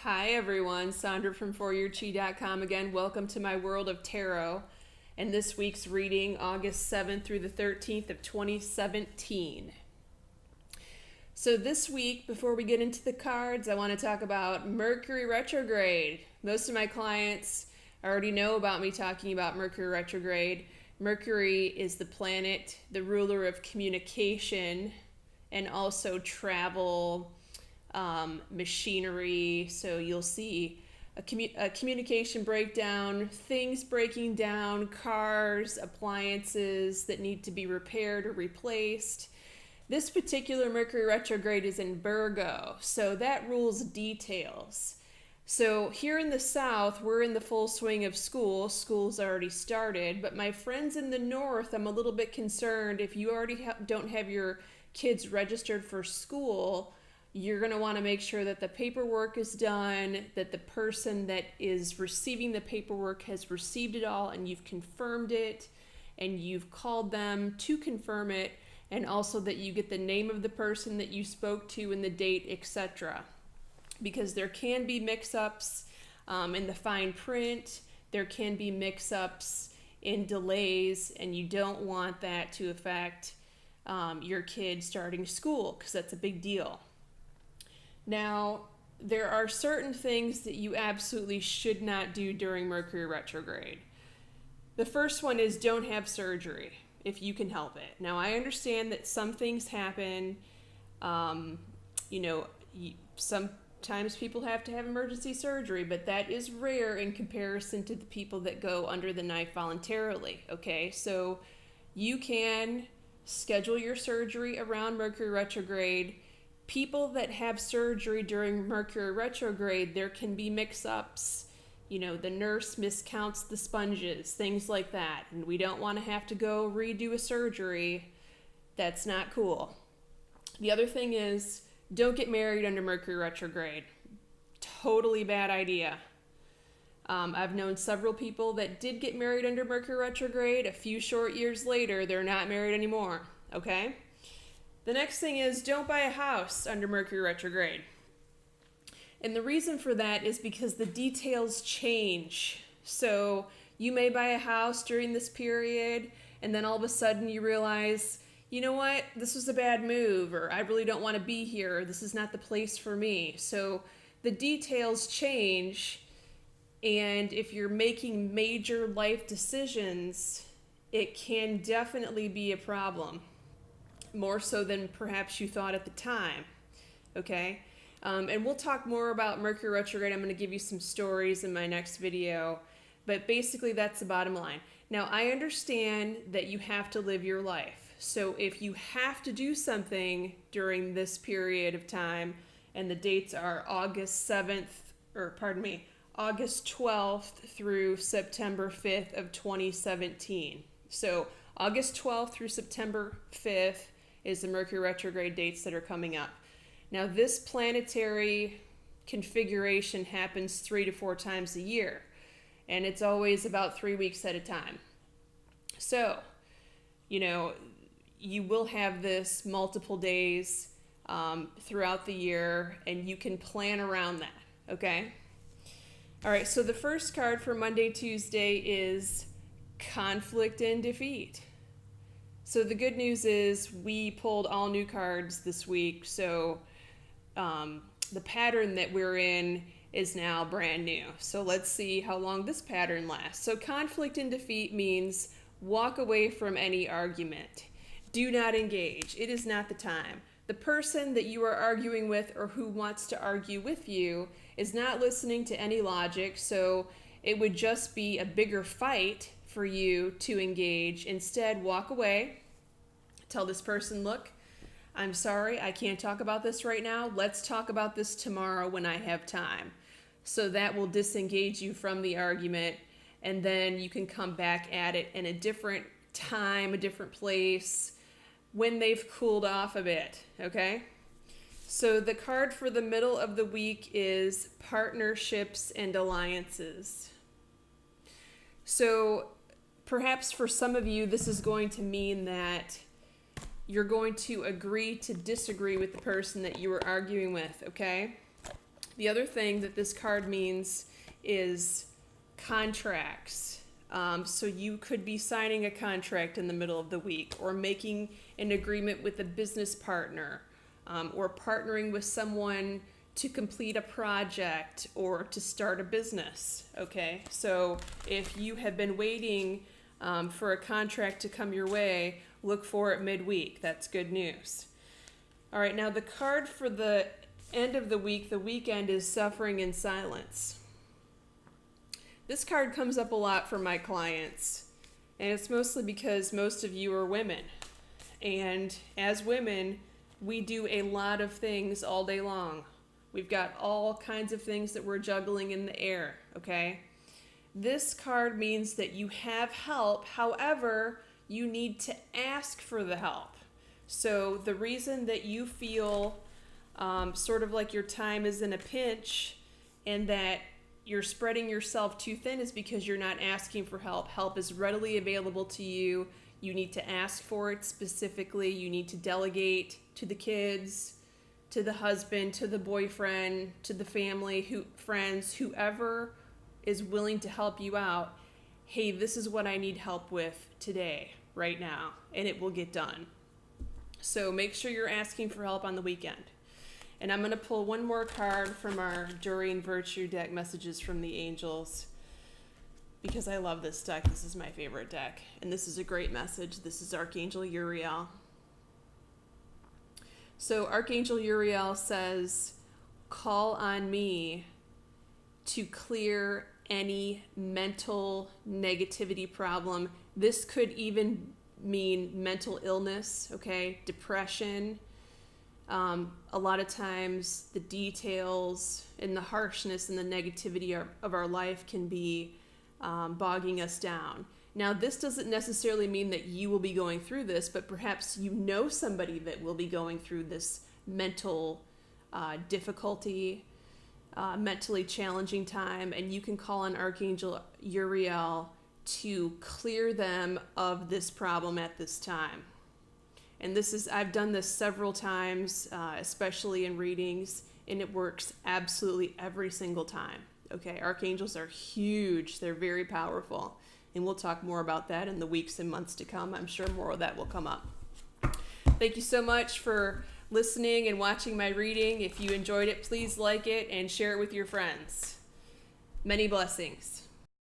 Hi everyone, Sandra from foryourchi.com again. Welcome to my world of tarot and this week's reading, August 7th through the 13th of 2017. So this week, before we get into the cards, I want to talk about Mercury retrograde. Most of my clients already know about me talking about Mercury retrograde. Mercury is the planet, the ruler of communication and also travel, machinery. So you'll see a communication breakdown, things breaking down, cars, appliances that need to be repaired or replaced. This particular Mercury retrograde is in Virgo, so that rules details. So here in the South, we're in the full swing of school. School's already started, but my friends in the North, I'm a little bit concerned if you already don't have your kids registered for school. You're going to want to make sure that the paperwork is done, that the person that is receiving the paperwork has received it all and you've confirmed it and you've called them to confirm it, and also that you get the name of the person that you spoke to and the date, etc. Because there can be mix-ups in the fine print, there can be mix-ups in delays, and you don't want that to affect your kid starting school, because that's a big deal. Now, there are certain things that you absolutely should not do during Mercury retrograde. The first one is don't have surgery if you can help it. Now, I understand that some things happen. Sometimes people have to have emergency surgery, but that is rare in comparison to the people that go under the knife voluntarily, okay? So you can schedule your surgery around Mercury retrograde. People that have surgery during Mercury retrograde, there can be mix-ups. The nurse miscounts the sponges, things like that. And we don't want to have to go redo a surgery. That's not cool. The other thing is, don't get married under Mercury retrograde. Totally bad idea. I've known several people that did get married under Mercury retrograde. A few short years later, they're not married anymore, okay? The next thing is don't buy a house under Mercury retrograde. And the reason for that is because the details change. So you may buy a house during this period, and then all of a sudden you realize, you know what, this was a bad move, or I really don't want to be here, or this is not the place for me. So the details change, and if you're making major life decisions, it can definitely be a problem. More so than perhaps you thought at the time, okay? And we'll talk more about Mercury retrograde. I'm going to give you some stories in my next video, but basically that's the bottom line. Now, I understand that you have to live your life. So if you have to do something during this period of time, and the dates are August 12th through September 5th of 2017. So August 12th through September 5th is the Mercury retrograde dates that are coming up. Now, this planetary configuration happens 3 to 4 times a year, and it's always about 3 weeks at a time. So, you will have this multiple days throughout the year, and you can plan around that, okay? All right, so the first card for Monday, Tuesday is conflict and defeat. So the good news is we pulled all new cards this week, so the pattern that we're in is now brand new. So let's see how long this pattern lasts. So conflict and defeat means walk away from any argument. Do not engage. It is not the time. The person that you are arguing with or who wants to argue with you is not listening to any logic, so it would just be a bigger fight for you to engage. Instead, walk away. Tell this person, look, I'm sorry, I can't talk about this right now. Let's talk about this tomorrow when I have time. So that will disengage you from the argument, and then you can come back at it in a different time, a different place, when they've cooled off a bit, okay? So the card for the middle of the week is partnerships and alliances. So perhaps for some of you, this is going to mean that you're going to agree to disagree with the person that you were arguing with, okay? The other thing that this card means is contracts. So you could be signing a contract in the middle of the week, or making an agreement with a business partner, or partnering with someone to complete a project or to start a business. Okay, so if you have been waiting for a contract to come your way, look for it midweek. That's good news. All right, now the card for the end of the week, the weekend, is suffering in silence. This card comes up a lot for my clients, and it's mostly because most of you are women. And as women, we do a lot of things all day long. We've got all kinds of things that we're juggling in the air, okay? This card means that you have help, however, you need to ask for the help. So the reason that you feel sort of like your time is in a pinch and that you're spreading yourself too thin is because you're not asking for help. Help is readily available to you. You need to ask for it specifically. You need to delegate to the kids, to the husband, to the boyfriend, to the family, friends, whoever is willing to help you out. Hey, this is what I need help with today, right now, and it will get done. So make sure you're asking for help on the weekend. And I'm going to pull one more card from our Durian Virtue deck, Messages from the Angels, because I love this deck. This is my favorite deck, and this is a great message. This is Archangel Uriel. So Archangel Uriel says, call on me to clear any mental negativity problem. This could even mean mental illness, okay? Depression. A lot of times the details and the harshness and the negativity of our life can be bogging us down. Now, this doesn't necessarily mean that you will be going through this, but perhaps you know somebody that will be going through this mental difficulty, mentally challenging time, and you can call on Archangel Uriel to clear them of this problem at this time. And I've done this several times, especially in readings, and it works absolutely every single time. Okay, archangels are huge. They're very powerful. And we'll talk more about that in the weeks and months to come. I'm sure more of that will come up. Thank you so much for listening and watching my reading. If you enjoyed it, please like it and share it with your friends. Many blessings.